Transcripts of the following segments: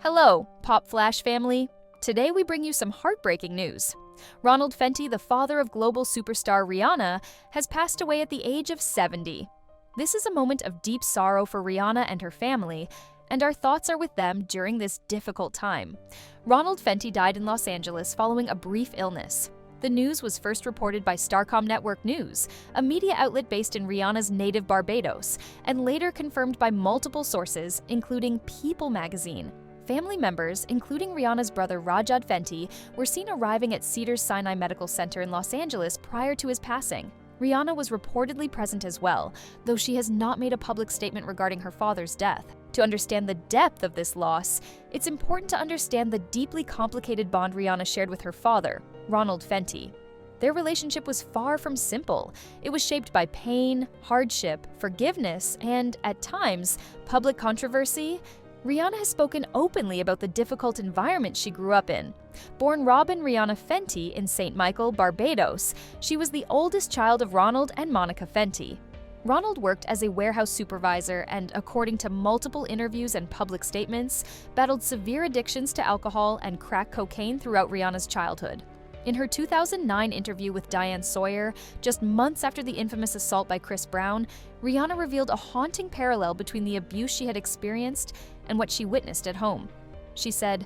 Hello, Pop Flash family. Today we bring you some heartbreaking news. Ronald Fenty, the father of global superstar Rihanna, has passed away at the age of 70. This is a moment of deep sorrow for Rihanna and her family, and our thoughts are with them during this difficult time. Ronald Fenty died in Los Angeles following a brief illness. The news was first reported by Starcom Network News, a media outlet based in Rihanna's native Barbados, and later confirmed by multiple sources, including People magazine. Family members, including Rihanna's brother Ronald Fenty, were seen arriving at Cedars-Sinai Medical Center in Los Angeles prior to his passing. Rihanna was reportedly present as well, though she has not made a public statement regarding her father's death. To understand the depth of this loss, it's important to understand the deeply complicated bond Rihanna shared with her father, Ronald Fenty. Their relationship was far from simple. It was shaped by pain, hardship, forgiveness, and, at times, public controversy. Rihanna has spoken openly about the difficult environment she grew up in. Born Robin Rihanna Fenty in St. Michael, Barbados, she was the oldest child of Ronald and Monica Fenty. Ronald worked as a warehouse supervisor and, according to multiple interviews and public statements, battled severe addictions to alcohol and crack cocaine throughout Rihanna's childhood. In her 2009 interview with Diane Sawyer, just months after the infamous assault by Chris Brown, Rihanna revealed a haunting parallel between the abuse she had experienced and what she witnessed at home. She said,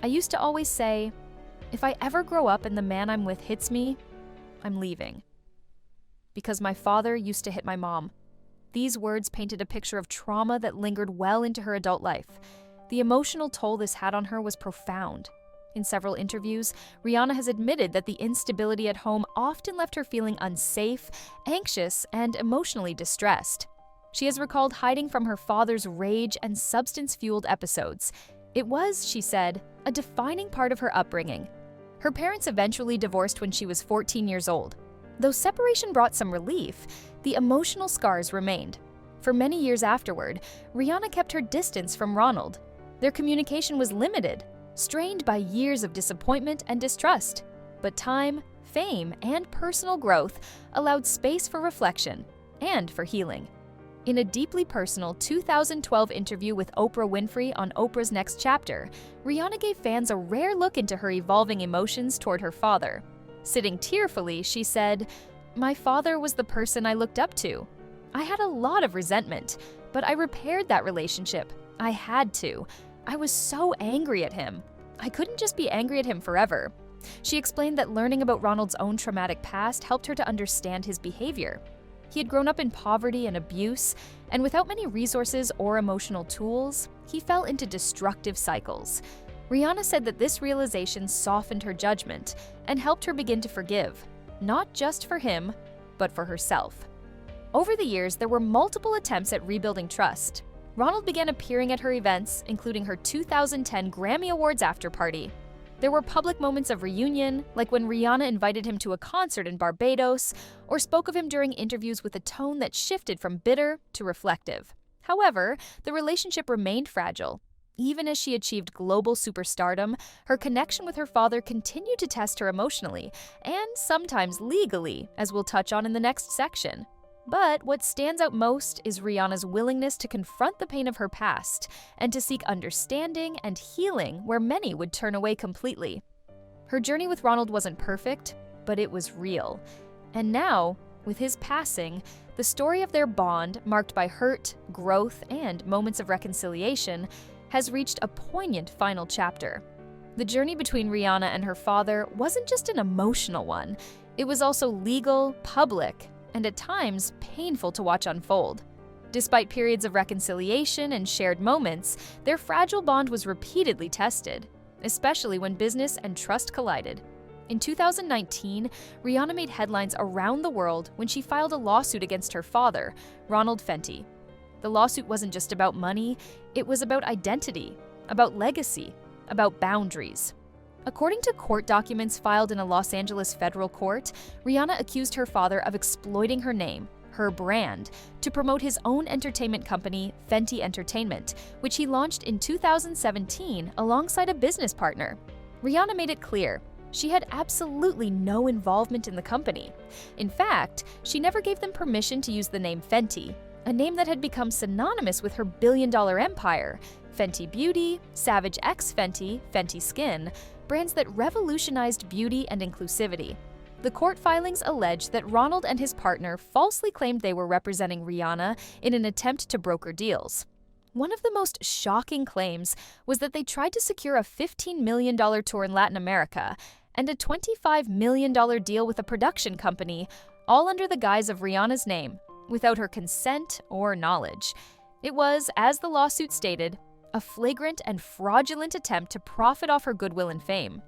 "I used to always say, if I ever grow up and the man I'm with hits me, I'm leaving. Because my father used to hit my mom." These words painted a picture of trauma that lingered well into her adult life. The emotional toll this had on her was profound. In several interviews, Rihanna has admitted that the instability at home often left her feeling unsafe, anxious, and emotionally distressed. She has recalled hiding from her father's rage and substance-fueled episodes. It was, she said, a defining part of her upbringing. Her parents eventually divorced when she was 14 years old. Though separation brought some relief, the emotional scars remained. For many years afterward, Rihanna kept her distance from Ronald. Their communication was limited, strained by years of disappointment and distrust. But time, fame, and personal growth allowed space for reflection and for healing. In a deeply personal 2012 interview with Oprah Winfrey on Oprah's Next Chapter, Rihanna gave fans a rare look into her evolving emotions toward her father. Sitting tearfully, she said, "My father was the person I looked up to. I had a lot of resentment, but I repaired that relationship. I had to. I was so angry at him. I couldn't just be angry at him forever." She explained that learning about Ronald's own traumatic past helped her to understand his behavior. He had grown up in poverty and abuse, and without many resources or emotional tools, he fell into destructive cycles. Rihanna said that this realization softened her judgment and helped her begin to forgive, not just for him, but for herself. Over the years, there were multiple attempts at rebuilding trust. Ronald began appearing at her events, including her 2010 Grammy Awards after-party. There were public moments of reunion, like when Rihanna invited him to a concert in Barbados, or spoke of him during interviews with a tone that shifted from bitter to reflective. However, the relationship remained fragile. Even as she achieved global superstardom, her connection with her father continued to test her emotionally, and sometimes legally, as we'll touch on in the next section. But what stands out most is Rihanna's willingness to confront the pain of her past and to seek understanding and healing where many would turn away completely. Her journey with Ronald wasn't perfect, but it was real. And now, with his passing, the story of their bond, marked by hurt, growth, and moments of reconciliation, has reached a poignant final chapter. The journey between Rihanna and her father wasn't just an emotional one. It was also legal, public, and at times painful to watch unfold. Despite periods of reconciliation and shared moments, their fragile bond was repeatedly tested, especially when business and trust collided. In 2019, Rihanna made headlines around the world when she filed a lawsuit against her father, Ronald Fenty. The lawsuit wasn't just about money, it was about identity, about legacy, about boundaries. According to court documents filed in a Los Angeles federal court, Rihanna accused her father of exploiting her name, her brand, to promote his own entertainment company, Fenty Entertainment, which he launched in 2017 alongside a business partner. Rihanna made it clear she had absolutely no involvement in the company. In fact, she never gave them permission to use the name Fenty, a name that had become synonymous with her billion-dollar empire. Fenty Beauty, Savage X Fenty, Fenty Skin, brands that revolutionized beauty and inclusivity. The court filings allege that Ronald and his partner falsely claimed they were representing Rihanna in an attempt to broker deals. One of the most shocking claims was that they tried to secure a $15 million tour in Latin America and a $25 million deal with a production company, all under the guise of Rihanna's name, without her consent or knowledge. It was, as the lawsuit stated, a flagrant and fraudulent attempt to profit off her goodwill and fame.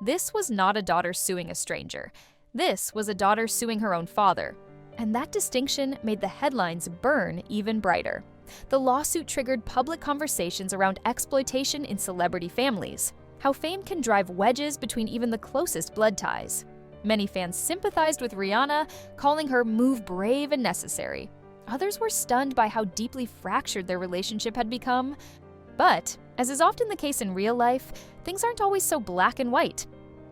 This was not a daughter suing a stranger. This was a daughter suing her own father. And that distinction made the headlines burn even brighter. The lawsuit triggered public conversations around exploitation in celebrity families, how fame can drive wedges between even the closest blood ties. Many fans sympathized with Rihanna, calling her move brave and necessary. Others were stunned by how deeply fractured their relationship had become. But, as is often the case in real life, things aren't always so black and white.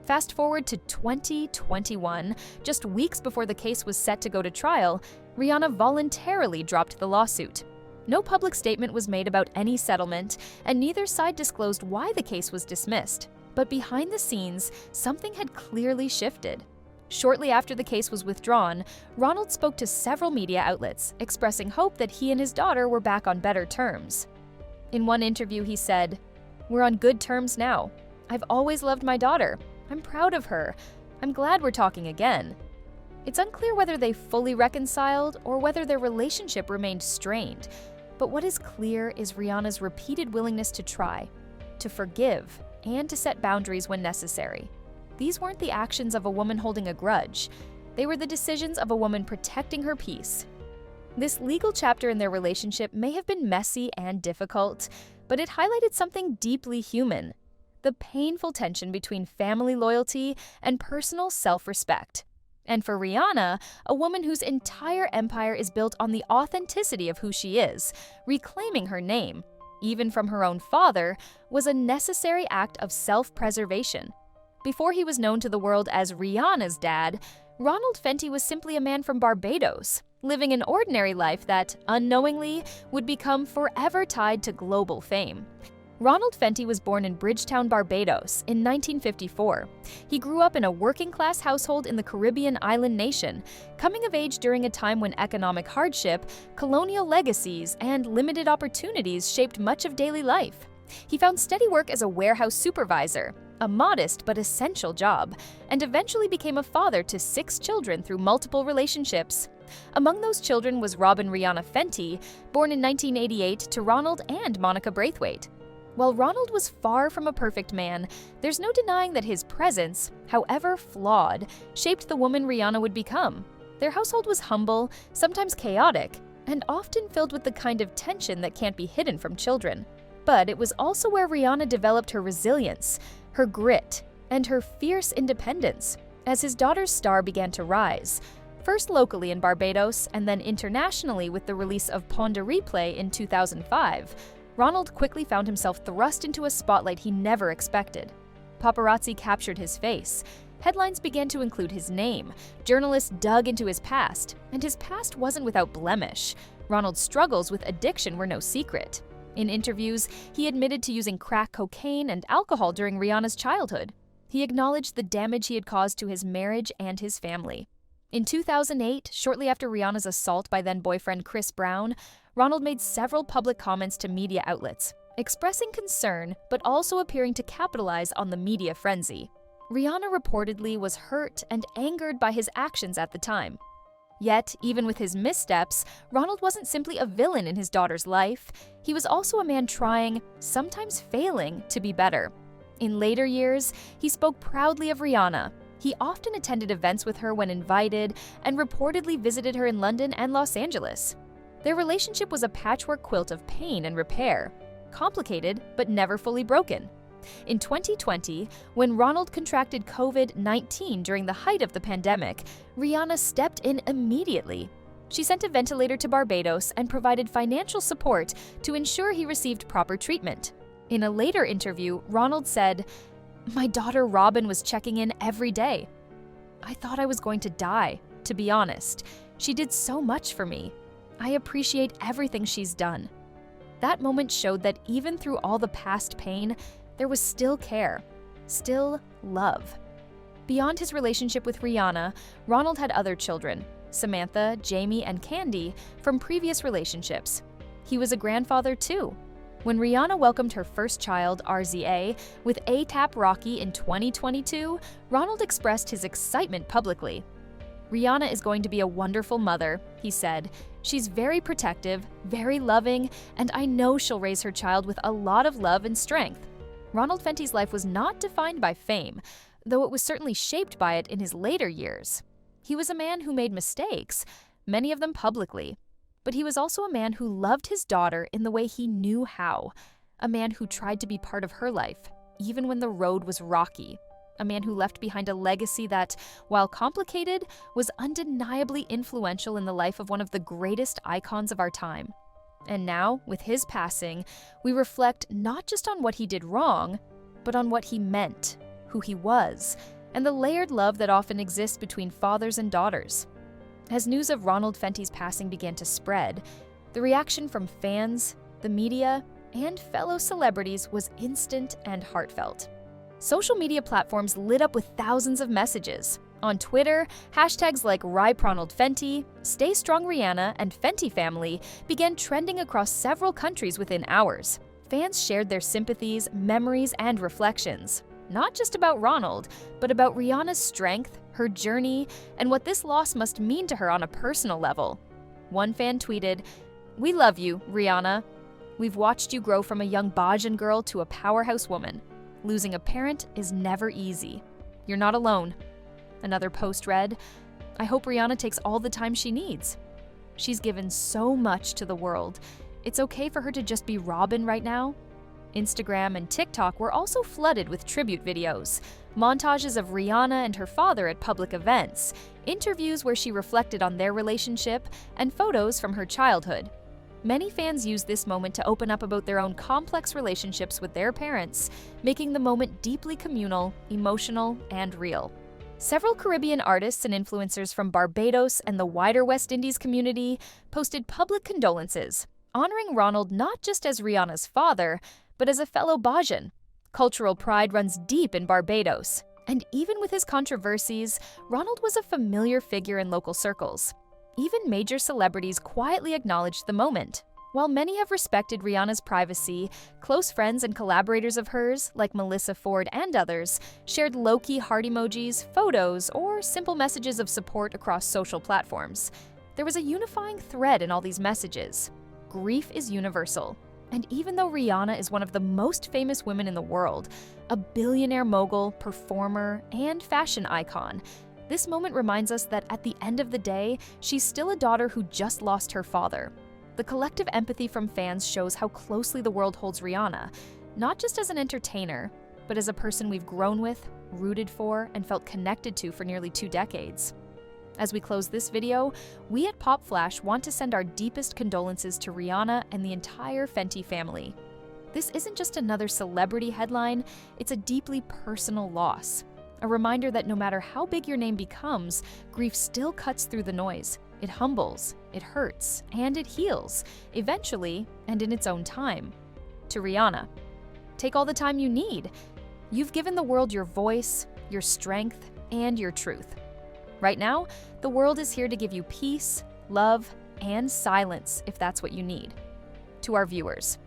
Fast forward to 2021, just weeks before the case was set to go to trial, Rihanna voluntarily dropped the lawsuit. No public statement was made about any settlement, and neither side disclosed why the case was dismissed. But behind the scenes, something had clearly shifted. Shortly after the case was withdrawn, Ronald spoke to several media outlets, expressing hope that he and his daughter were back on better terms. In one interview, he said, "We're on good terms now. I've always loved my daughter. I'm proud of her. I'm glad we're talking again." It's unclear whether they fully reconciled or whether their relationship remained strained. But what is clear is Rihanna's repeated willingness to try, to forgive, and to set boundaries when necessary. These weren't the actions of a woman holding a grudge. They were the decisions of a woman protecting her peace. This legal chapter in their relationship may have been messy and difficult, but it highlighted something deeply human: the painful tension between family loyalty and personal self-respect. And for Rihanna, a woman whose entire empire is built on the authenticity of who she is, reclaiming her name, even from her own father, was a necessary act of self-preservation. Before he was known to the world as Rihanna's dad, Ronald Fenty was simply a man from Barbados, living an ordinary life that, unknowingly, would become forever tied to global fame. Ronald Fenty was born in Bridgetown, Barbados, in 1954. He grew up in a working-class household in the Caribbean island nation, coming of age during a time when economic hardship, colonial legacies, and limited opportunities shaped much of daily life. He found steady work as a warehouse supervisor, a modest but essential job, and eventually became a father to 6 children through multiple relationships. Among those children was Robin Rihanna Fenty, born in 1988 to Ronald and Monica Braithwaite. While Ronald was far from a perfect man, there's no denying that his presence, however flawed, shaped the woman Rihanna would become. Their household was humble, sometimes chaotic, and often filled with the kind of tension that can't be hidden from children. But it was also where Rihanna developed her resilience, her grit, and her fierce independence as his daughter's star began to rise, first locally in Barbados and then internationally with the release of Pon de Replay in 2005. Ronald quickly found himself thrust into a spotlight he never expected. Paparazzi captured his face. Headlines began to include his name. Journalists dug into his past, and his past wasn't without blemish. Ronald's struggles with addiction were no secret. In interviews, he admitted to using crack cocaine and alcohol during Rihanna's childhood. He acknowledged the damage he had caused to his marriage and his family. In 2008, shortly after Rihanna's assault by then-boyfriend Chris Brown, Ronald made several public comments to media outlets, expressing concern but also appearing to capitalize on the media frenzy. Rihanna reportedly was hurt and angered by his actions at the time. Yet, even with his missteps, Ronald wasn't simply a villain in his daughter's life. He was also a man trying, sometimes failing, to be better. In later years, he spoke proudly of Rihanna. He often attended events with her when invited and reportedly visited her in London and Los Angeles. Their relationship was a patchwork quilt of pain and repair, complicated but never fully broken. In 2020, when Ronald contracted COVID-19 during the height of the pandemic, Rihanna stepped in immediately. She sent a ventilator to Barbados and provided financial support to ensure he received proper treatment. In a later interview, Ronald said, "My daughter Robin was checking in every day. I thought I was going to die, to be honest. She did so much for me. I appreciate everything she's done." That moment showed that even through all the past pain, there was still care, still love. Beyond his relationship with Rihanna, Ronald had other children, Samantha, Jamie, and Candy, from previous relationships. He was a grandfather too. When Rihanna welcomed her first child, RZA, with A$AP Rocky in 2022, Ronald expressed his excitement publicly. "Rihanna is going to be a wonderful mother," he said. "She's very protective, very loving, and I know she'll raise her child with a lot of love and strength." Ronald Fenty's life was not defined by fame, though it was certainly shaped by it in his later years. He was a man who made mistakes, many of them publicly. But he was also a man who loved his daughter in the way he knew how, a man who tried to be part of her life, even when the road was rocky, a man who left behind a legacy that, while complicated, was undeniably influential in the life of one of the greatest icons of our time. And now, with his passing, we reflect not just on what he did wrong, but on what he meant, who he was, and the layered love that often exists between fathers and daughters. As news of Ronald Fenty's passing began to spread, the reaction from fans, the media, and fellow celebrities was instant and heartfelt. Social media platforms lit up with thousands of messages. On Twitter, hashtags like RIP Ronald Fenty, Stay Strong Rihanna, and Fenty Family began trending across several countries within hours. Fans shared their sympathies, memories, and reflections, not just about Ronald, but about Rihanna's strength, her journey, and what this loss must mean to her on a personal level. One fan tweeted, "We love you, Rihanna. We've watched you grow from a young Bajan girl to a powerhouse woman. Losing a parent is never easy. You're not alone." Another post read, "I hope Rihanna takes all the time she needs. She's given so much to the world. It's okay for her to just be Robin right now." Instagram and TikTok were also flooded with tribute videos, montages of Rihanna and her father at public events, interviews where she reflected on their relationship, and photos from her childhood. Many fans used this moment to open up about their own complex relationships with their parents, making the moment deeply communal, emotional, and real. Several Caribbean artists and influencers from Barbados and the wider West Indies community posted public condolences, honoring Ronald not just as Rihanna's father, but as a fellow Bajan. Cultural pride runs deep in Barbados, and even with his controversies, Ronald was a familiar figure in local circles. Even major celebrities quietly acknowledged the moment. While many have respected Rihanna's privacy, close friends and collaborators of hers, like Melissa Ford and others, shared low-key heart emojis, photos, or simple messages of support across social platforms. There was a unifying thread in all these messages. Grief is universal. And even though Rihanna is one of the most famous women in the world, a billionaire mogul, performer, and fashion icon, this moment reminds us that at the end of the day, she's still a daughter who just lost her father. The collective empathy from fans shows how closely the world holds Rihanna, not just as an entertainer, but as a person we've grown with, rooted for, and felt connected to for nearly 2 decades. As we close this video, we at Pop Flash want to send our deepest condolences to Rihanna and the entire Fenty family. This isn't just another celebrity headline, it's a deeply personal loss. A reminder that no matter how big your name becomes, grief still cuts through the noise. It humbles, it hurts, and it heals, eventually and in its own time. To Rihanna, take all the time you need. You've given the world your voice, your strength, and your truth. Right now, the world is here to give you peace, love, and silence if that's what you need. To our viewers,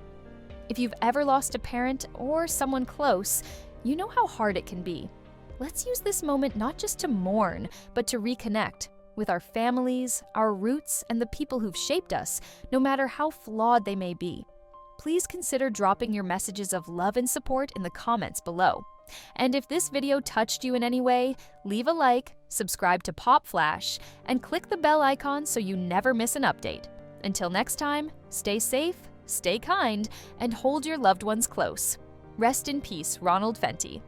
if you've ever lost a parent or someone close, you know how hard it can be. Let's use this moment not just to mourn, but to reconnect with our families, our roots, and the people who've shaped us, no matter how flawed they may be. Please consider dropping your messages of love and support in the comments below. And if this video touched you in any way, leave a like, subscribe to Pop Flash, and click the bell icon so you never miss an update. Until next time, stay safe, stay kind, and hold your loved ones close. Rest in peace, Ronald Fenty.